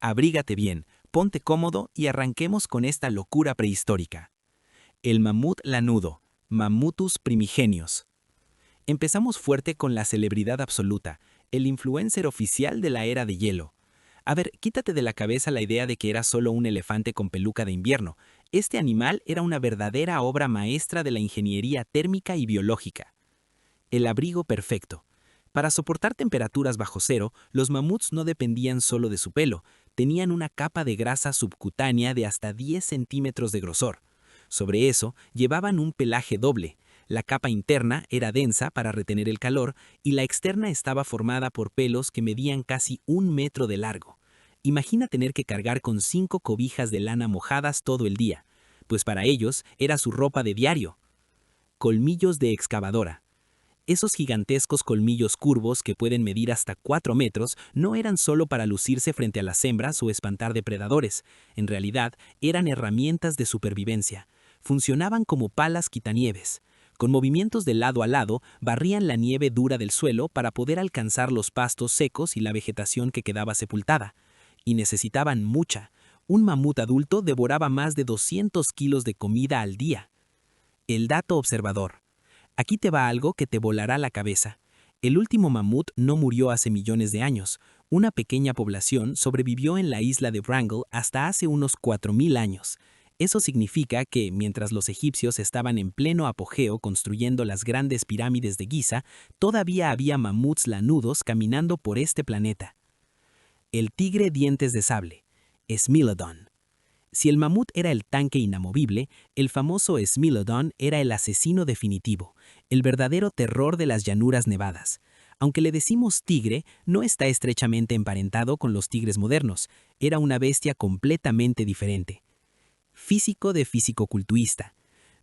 Abrígate bien, ponte cómodo y arranquemos con esta locura prehistórica. El mamut lanudo, Mammutus primigenius. Empezamos fuerte con la celebridad absoluta, el influencer oficial de la era de hielo. A ver, quítate de la cabeza la idea de que era solo un elefante con peluca de invierno. Este animal era una verdadera obra maestra de la ingeniería térmica y biológica. El abrigo perfecto. Para soportar temperaturas bajo cero, los mamuts no dependían solo de su pelo, tenían una capa de grasa subcutánea de hasta 10 centímetros de grosor. Sobre eso, llevaban un pelaje doble. La capa interna era densa para retener el calor y la externa estaba formada por pelos que medían casi 1 metro de largo. Imagina tener que cargar con 5 cobijas de lana mojadas todo el día, pues para ellos era su ropa de diario. Colmillos de excavadora. Esos gigantescos colmillos curvos que pueden medir hasta 4 metros no eran solo para lucirse frente a las hembras o espantar depredadores. En realidad, eran herramientas de supervivencia. Funcionaban como palas quitanieves. Con movimientos de lado a lado, barrían la nieve dura del suelo para poder alcanzar los pastos secos y la vegetación que quedaba sepultada. Y necesitaban mucha. Un mamut adulto devoraba más de 200 kilos de comida al día. El dato observador. Aquí te va algo que te volará la cabeza. El último mamut no murió hace millones de años. Una pequeña población sobrevivió en la isla de Wrangell hasta hace unos 4000 años. Eso significa que, mientras los egipcios estaban en pleno apogeo construyendo las grandes pirámides de Giza, todavía había mamuts lanudos caminando por este planeta. El tigre dientes de sable, Smilodon. Si el mamut era el tanque inamovible, el famoso Smilodon era el asesino definitivo, el verdadero terror de las llanuras nevadas. Aunque le decimos tigre, no está estrechamente emparentado con los tigres modernos, era una bestia completamente diferente. Físico de fisicoculturista.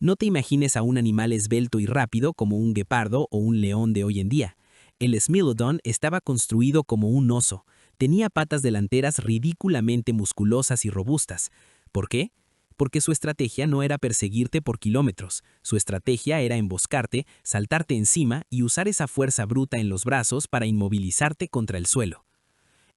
No te imagines a un animal esbelto y rápido como un guepardo o un león de hoy en día. El Smilodon estaba construido como un oso. Tenía patas delanteras ridículamente musculosas y robustas. ¿Por qué? Porque su estrategia no era perseguirte por kilómetros. Su estrategia era emboscarte, saltarte encima y usar esa fuerza bruta en los brazos para inmovilizarte contra el suelo.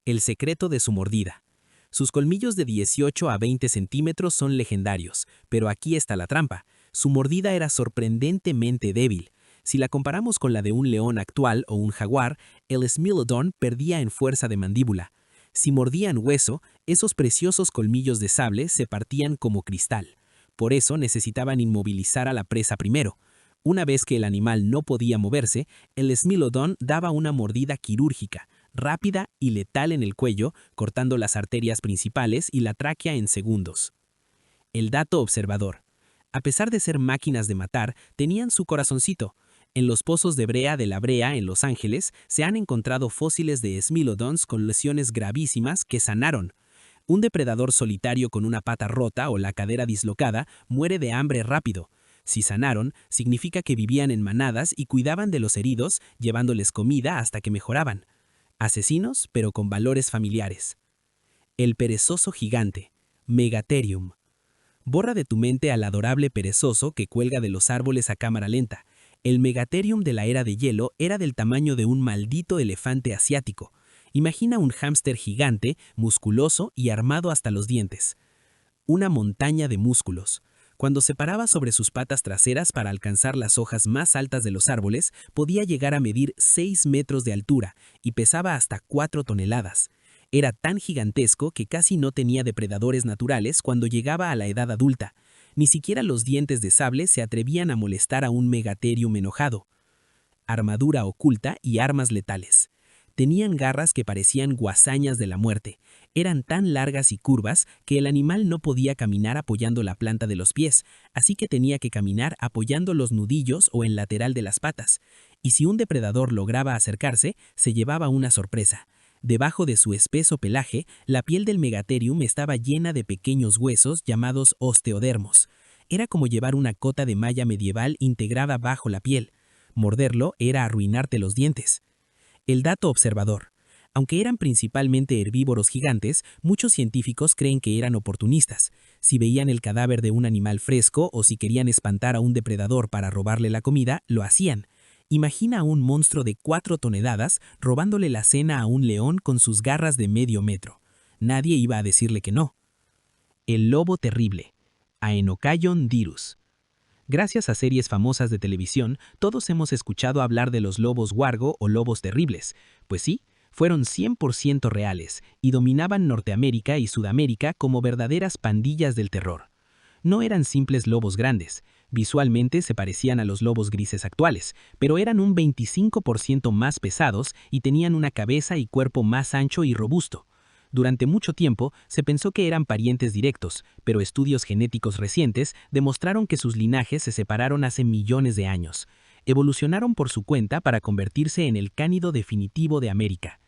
El secreto de su mordida. Sus colmillos de 18 a 20 centímetros son legendarios, pero aquí está la trampa. Su mordida era sorprendentemente débil. Si la comparamos con la de un león actual o un jaguar, el Smilodon perdía en fuerza de mandíbula. Si mordían hueso, esos preciosos colmillos de sable se partían como cristal. Por eso necesitaban inmovilizar a la presa primero. Una vez que el animal no podía moverse, el Smilodon daba una mordida quirúrgica, rápida y letal en el cuello, cortando las arterias principales y la tráquea en segundos. El dato observador. A pesar de ser máquinas de matar, tenían su corazoncito. En los pozos de brea de La Brea, en Los Ángeles, se han encontrado fósiles de Smilodons con lesiones gravísimas que sanaron. Un depredador solitario con una pata rota o la cadera dislocada muere de hambre rápido. Si sanaron, significa que vivían en manadas y cuidaban de los heridos, llevándoles comida hasta que mejoraban. Asesinos, pero con valores familiares. El perezoso gigante, Megatherium. Borra de tu mente al adorable perezoso que cuelga de los árboles a cámara lenta. El Megatherium de la era de hielo era del tamaño de un maldito elefante asiático. Imagina un hámster gigante, musculoso y armado hasta los dientes. Una montaña de músculos. Cuando se paraba sobre sus patas traseras para alcanzar las hojas más altas de los árboles, podía llegar a medir 6 metros de altura y pesaba hasta 4 toneladas. Era tan gigantesco que casi no tenía depredadores naturales cuando llegaba a la edad adulta. Ni siquiera los dientes de sable se atrevían a molestar a un Megatherium enojado. Armadura oculta y armas letales. Tenían garras que parecían guasañas de la muerte. Eran tan largas y curvas que el animal no podía caminar apoyando la planta de los pies, así que tenía que caminar apoyando los nudillos o el lateral de las patas. Y si un depredador lograba acercarse, se llevaba una sorpresa. Debajo de su espeso pelaje, la piel del Megatherium estaba llena de pequeños huesos llamados osteodermos. Era como llevar una cota de malla medieval integrada bajo la piel. Morderlo era arruinarte los dientes. El dato observador. Aunque eran principalmente herbívoros gigantes, muchos científicos creen que eran oportunistas. Si veían el cadáver de un animal fresco o si querían espantar a un depredador para robarle la comida, lo hacían. Imagina a un monstruo de 4 toneladas robándole la cena a un león con sus garras de medio metro. Nadie iba a decirle que no. El lobo terrible, Aenocayon dirus. Gracias a series famosas de televisión, todos hemos escuchado hablar de los lobos huargo o lobos terribles. Pues sí, fueron 100% reales y dominaban Norteamérica y Sudamérica como verdaderas pandillas del terror. No eran simples lobos grandes. Visualmente se parecían a los lobos grises actuales, pero eran un 25% más pesados y tenían una cabeza y cuerpo más ancho y robusto. Durante mucho tiempo se pensó que eran parientes directos, pero estudios genéticos recientes demostraron que sus linajes se separaron hace millones de años. Evolucionaron por su cuenta para convertirse en el cánido definitivo de América.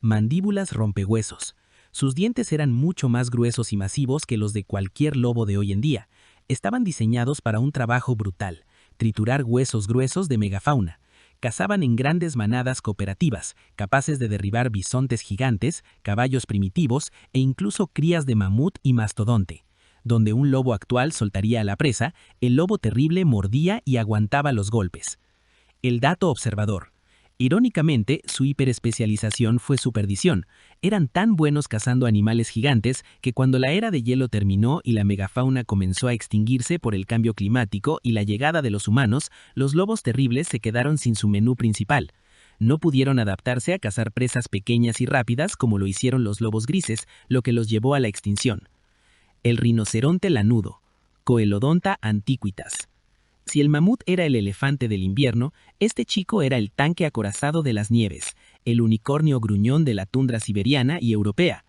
Mandíbulas rompehuesos. Sus dientes eran mucho más gruesos y masivos que los de cualquier lobo de hoy en día. Estaban diseñados para un trabajo brutal, triturar huesos gruesos de megafauna. Cazaban en grandes manadas cooperativas, capaces de derribar bisontes gigantes, caballos primitivos e incluso crías de mamut y mastodonte. Donde un lobo actual soltaría a la presa, el lobo terrible mordía y aguantaba los golpes. El dato observador. Irónicamente, su hiperespecialización fue su perdición. Eran tan buenos cazando animales gigantes que cuando la era de hielo terminó y la megafauna comenzó a extinguirse por el cambio climático y la llegada de los humanos, los lobos terribles se quedaron sin su menú principal. No pudieron adaptarse a cazar presas pequeñas y rápidas como lo hicieron los lobos grises, lo que los llevó a la extinción. El rinoceronte lanudo, Coelodonta antiquitas. Si el mamut era el elefante del invierno, este chico era el tanque acorazado de las nieves, el unicornio gruñón de la tundra siberiana y europea.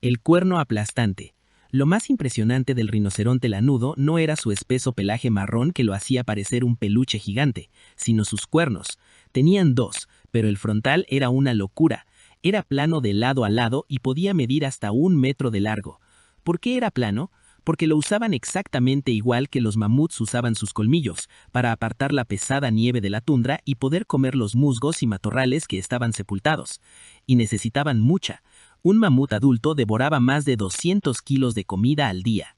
El cuerno aplastante. Lo más impresionante del rinoceronte lanudo no era su espeso pelaje marrón que lo hacía parecer un peluche gigante, sino sus cuernos. Tenían dos, pero el frontal era una locura. Era plano de lado a lado y podía medir hasta 1 metro de largo. ¿Por qué era plano? Porque lo usaban exactamente igual que los mamuts usaban sus colmillos, para apartar la pesada nieve de la tundra y poder comer los musgos y matorrales que estaban sepultados. Y necesitaban mucha. Un mamut adulto devoraba más de 200 kilos de comida al día.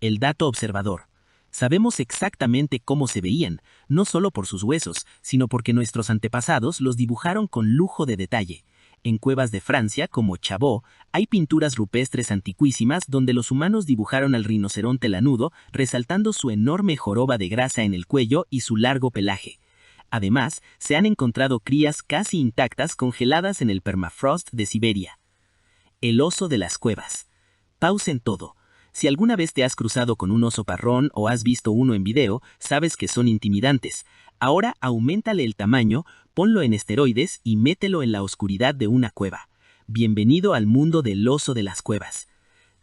El dato observador. Sabemos exactamente cómo se veían, no solo por sus huesos, sino porque nuestros antepasados los dibujaron con lujo de detalle. En cuevas de Francia, como Chabot, hay pinturas rupestres antiquísimas donde los humanos dibujaron al rinoceronte lanudo, resaltando su enorme joroba de grasa en el cuello y su largo pelaje. Además, se han encontrado crías casi intactas congeladas en el permafrost de Siberia. El oso de las cuevas. Pausen todo. Si alguna vez te has cruzado con un oso parrón o has visto uno en video, sabes que son intimidantes. Ahora auméntale el tamaño, ponlo en esteroides y mételo en la oscuridad de una cueva. Bienvenido al mundo del oso de las cuevas.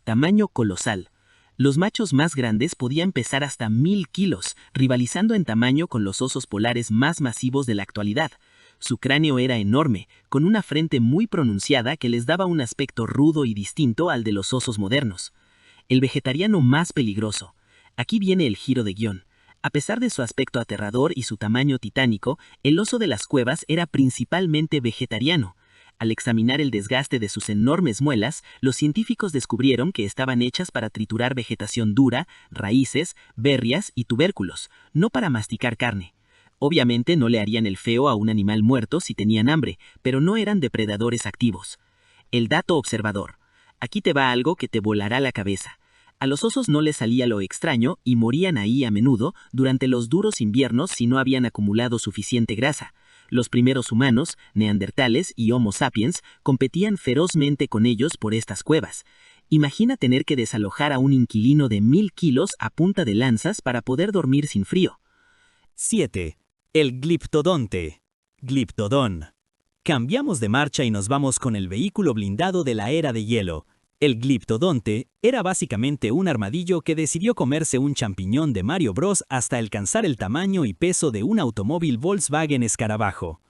Tamaño colosal. Los machos más grandes podían pesar hasta 1000 kilos, rivalizando en tamaño con los osos polares más masivos de la actualidad. Su cráneo era enorme, con una frente muy pronunciada que les daba un aspecto rudo y distinto al de los osos modernos. El vegetariano más peligroso. Aquí viene el giro de guión. A pesar de su aspecto aterrador y su tamaño titánico, el oso de las cuevas era principalmente vegetariano. Al examinar el desgaste de sus enormes muelas, los científicos descubrieron que estaban hechas para triturar vegetación dura, raíces, berrias y tubérculos, no para masticar carne. Obviamente no le harían el feo a un animal muerto si tenían hambre, pero no eran depredadores activos. El dato observador. Aquí te va algo que te volará la cabeza. A los osos no les salía lo extraño y morían ahí a menudo durante los duros inviernos si no habían acumulado suficiente grasa. Los primeros humanos, neandertales y Homo sapiens, competían ferozmente con ellos por estas cuevas. Imagina tener que desalojar a un inquilino de 1000 kilos a punta de lanzas para poder dormir sin frío. 7. El gliptodonte. Gliptodón. Cambiamos de marcha y nos vamos con el vehículo blindado de la era de hielo. El gliptodonte era básicamente un armadillo que decidió comerse un champiñón de Mario Bros hasta alcanzar el tamaño y peso de un automóvil Volkswagen Escarabajo.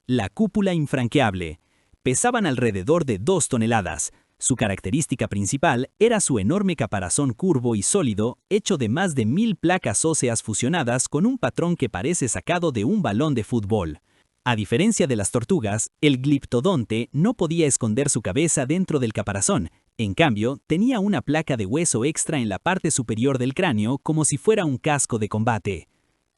La cúpula infranqueable. Pesaban alrededor de 2 toneladas. Su característica principal era su enorme caparazón curvo y sólido, hecho de más de 1000 placas óseas fusionadas con un patrón que parece sacado de un balón de fútbol. A diferencia de las tortugas, el gliptodonte no podía esconder su cabeza dentro del caparazón. En cambio, tenía una placa de hueso extra en la parte superior del cráneo como si fuera un casco de combate.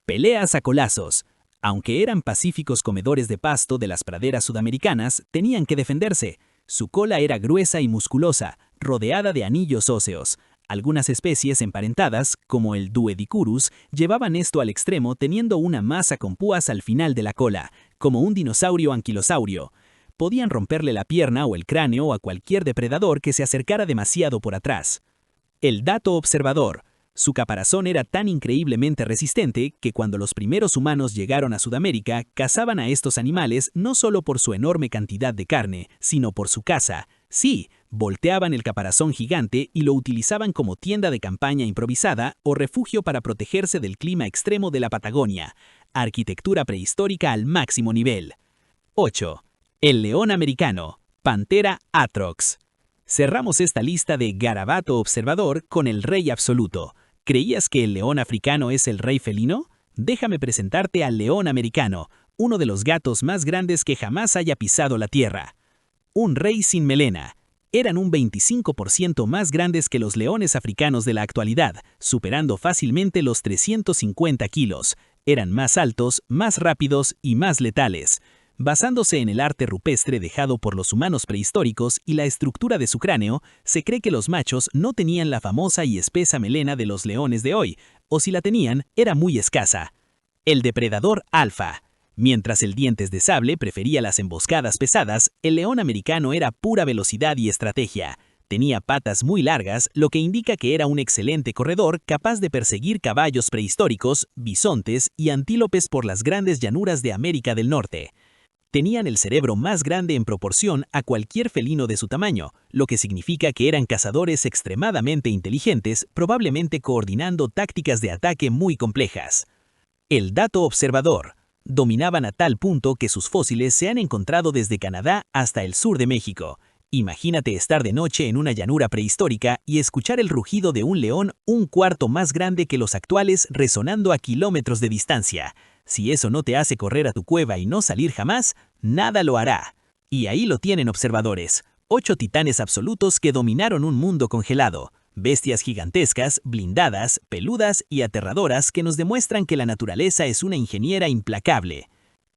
Peleas a colazos. Aunque eran pacíficos comedores de pasto de las praderas sudamericanas, tenían que defenderse. Su cola era gruesa y musculosa, rodeada de anillos óseos. Algunas especies emparentadas, como el Duodecurus, llevaban esto al extremo teniendo una masa con púas al final de la cola, como un dinosaurio anquilosaurio. Podían romperle la pierna o el cráneo a cualquier depredador que se acercara demasiado por atrás. El dato observador. Su caparazón era tan increíblemente resistente que cuando los primeros humanos llegaron a Sudamérica, cazaban a estos animales no solo por su enorme cantidad de carne, sino por su caza. Sí, volteaban el caparazón gigante y lo utilizaban como tienda de campaña improvisada o refugio para protegerse del clima extremo de la Patagonia. Arquitectura prehistórica al máximo nivel. 8. El león americano, Panthera atrox. Cerramos esta lista de garabato observador con el rey absoluto. ¿Creías que el león africano es el rey felino? Déjame presentarte al león americano, uno de los gatos más grandes que jamás haya pisado la tierra. Un rey sin melena. Eran un 25% más grandes que los leones africanos de la actualidad, superando fácilmente los 350 kilos. Eran más altos, más rápidos y más letales. Basándose en el arte rupestre dejado por los humanos prehistóricos y la estructura de su cráneo, se cree que los machos no tenían la famosa y espesa melena de los leones de hoy, o si la tenían, era muy escasa. El depredador alfa. Mientras el dientes de sable prefería las emboscadas pesadas, el león americano era pura velocidad y estrategia. Tenía patas muy largas, lo que indica que era un excelente corredor capaz de perseguir caballos prehistóricos, bisontes y antílopes por las grandes llanuras de América del Norte. Tenían el cerebro más grande en proporción a cualquier felino de su tamaño, lo que significa que eran cazadores extremadamente inteligentes, probablemente coordinando tácticas de ataque muy complejas. El dato observador. Dominaban a tal punto que sus fósiles se han encontrado desde Canadá hasta el sur de México. Imagínate estar de noche en una llanura prehistórica y escuchar el rugido de un león un cuarto más grande que los actuales resonando a kilómetros de distancia. Si eso no te hace correr a tu cueva y no salir jamás, nada lo hará. Y ahí lo tienen observadores. 8 titanes absolutos que dominaron un mundo congelado. Bestias gigantescas, blindadas, peludas y aterradoras que nos demuestran que la naturaleza es una ingeniera implacable.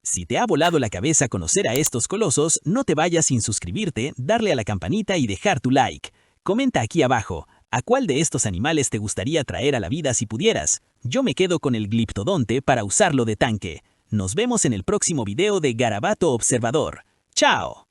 Si te ha volado la cabeza conocer a estos colosos, no te vayas sin suscribirte, darle a la campanita y dejar tu like. Comenta aquí abajo, ¿a cuál de estos animales te gustaría traer a la vida si pudieras? Yo me quedo con el gliptodonte para usarlo de tanque. Nos vemos en el próximo video de Garabato Observador. ¡Chao!